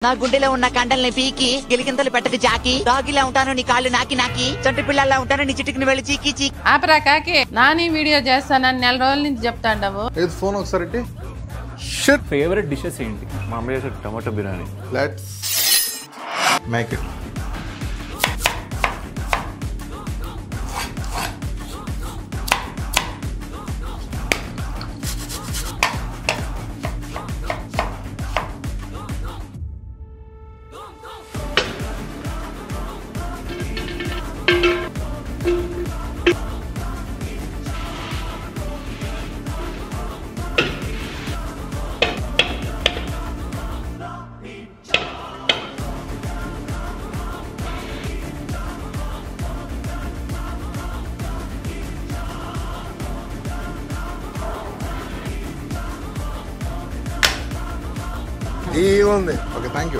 నా గుండెలో ఉన్న కండల్ని పీకి గిలికింతలు పెట్టక జాకి డాగిలా ఉంటాను నీ కాళ్ళు నాకి నాకి చంటి పిల్లల్లా ఉంటాను నీ చిటికిని వెళ్ళి చీకి చీకి ఆపరా కాకి నాని వీడియో చేస్తానని 4 రోజుల నుంచి చెప్తాండావు. ఏది ఫోన్ ఒకసారి ఫేవరెట్ డిషెస్ ఏంటి? మా అమ్మ చేసే tomato biryani. Let's make it. ఈ ఉంది. Okay, thank you.